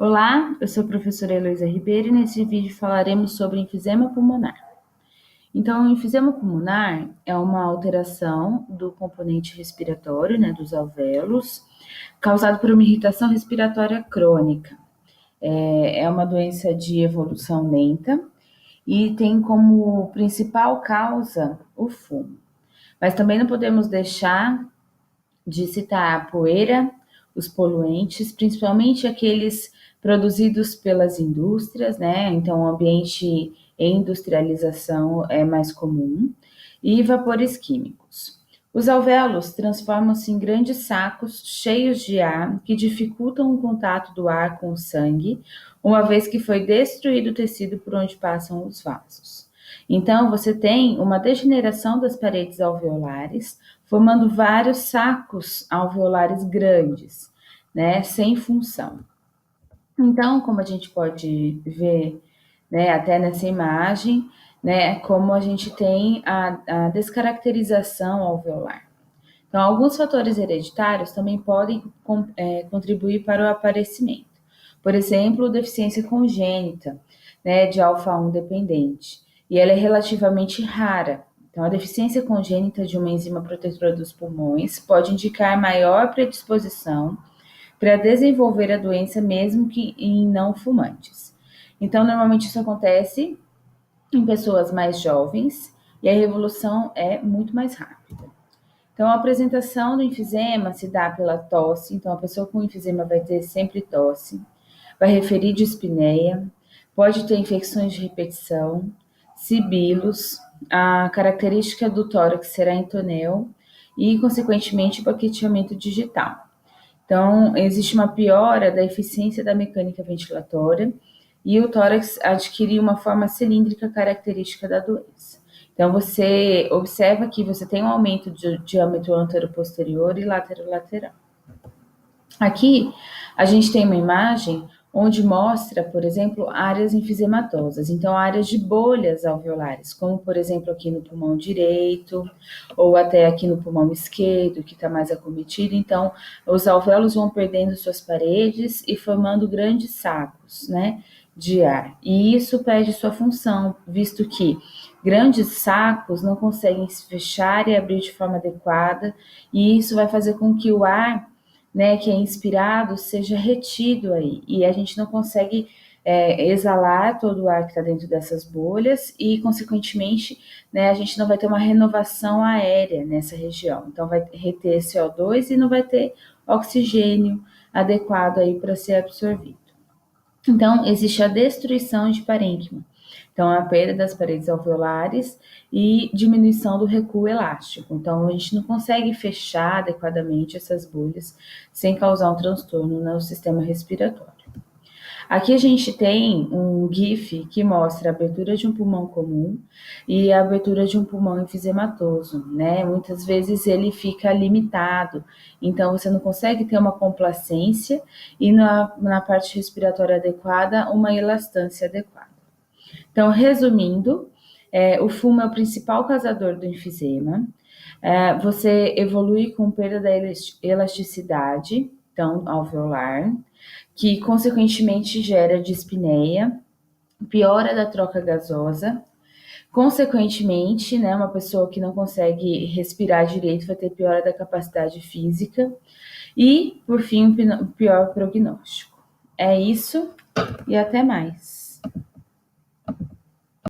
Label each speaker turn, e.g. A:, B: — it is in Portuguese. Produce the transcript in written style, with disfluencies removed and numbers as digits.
A: Olá, eu sou a professora Heloísa Ribeiro e nesse vídeo falaremos sobre enfisema pulmonar. Então, o enfisema pulmonar é uma alteração do componente respiratório, dos alvéolos, causado por uma irritação respiratória crônica. É uma doença de evolução lenta e tem como principal causa o fumo. Mas também não podemos deixar de citar a poeira, os poluentes, principalmente aqueles produzidos pelas indústrias, né? Então, o ambiente em industrialização é mais comum, e vapores químicos. Os alvéolos transformam-se em grandes sacos cheios de ar que dificultam o contato do ar com o sangue, uma vez que foi destruído o tecido por onde passam os vasos. Então, você tem uma degeneração das paredes alveolares, formando vários sacos alveolares grandes, sem função. Então, como a gente pode ver, até nessa imagem, como a gente tem a descaracterização alveolar. Então, alguns fatores hereditários também podem contribuir para o aparecimento. Por exemplo, deficiência congênita, de alfa-1 dependente. E ela é relativamente rara. Então, a deficiência congênita de uma enzima protetora dos pulmões pode indicar maior predisposição para desenvolver a doença, mesmo que em não fumantes. Então, normalmente isso acontece em pessoas mais jovens e a evolução é muito mais rápida. Então, a apresentação do enfisema se dá pela tosse. Então, a pessoa com enfisema vai ter sempre tosse, vai referir dispneia, pode ter infecções de repetição, sibilos, a característica do tórax será em tonel e, consequentemente, baqueteamento digital. Então, existe uma piora da eficiência da mecânica ventilatória e o tórax adquire uma forma cilíndrica característica da doença. Então, você observa que você tem um aumento de diâmetro antero-posterior e lateral. Aqui, a gente tem uma imagem onde mostra, por exemplo, áreas enfisematosas. Então, áreas de bolhas alveolares, como, por exemplo, aqui no pulmão direito, ou até aqui no pulmão esquerdo, que está mais acometido. Então, os alvéolos vão perdendo suas paredes e formando grandes sacos, de ar. E isso perde sua função, visto que grandes sacos não conseguem se fechar e abrir de forma adequada, e isso vai fazer com que o ar, que é inspirado, seja retido aí, e a gente não consegue exalar todo o ar que está dentro dessas bolhas e, consequentemente, a gente não vai ter uma renovação aérea nessa região. Então, vai reter CO2 e não vai ter oxigênio adequado aí para ser absorvido. Então, existe a destruição de parênquima. Então, a perda das paredes alveolares e diminuição do recuo elástico. Então, a gente não consegue fechar adequadamente essas bolhas sem causar um transtorno no sistema respiratório. Aqui a gente tem um GIF que mostra a abertura de um pulmão comum e a abertura de um pulmão enfisematoso, Muitas vezes ele fica limitado, então você não consegue ter uma complacência e na parte respiratória adequada, uma elastância adequada. Então, resumindo, o fumo é o principal causador do enfisema. Você evolui com perda da elasticidade, então, alveolar, que consequentemente gera dispneia, piora da troca gasosa. Consequentemente, uma pessoa que não consegue respirar direito vai ter piora da capacidade física e, por fim, o pior prognóstico. É isso e até mais.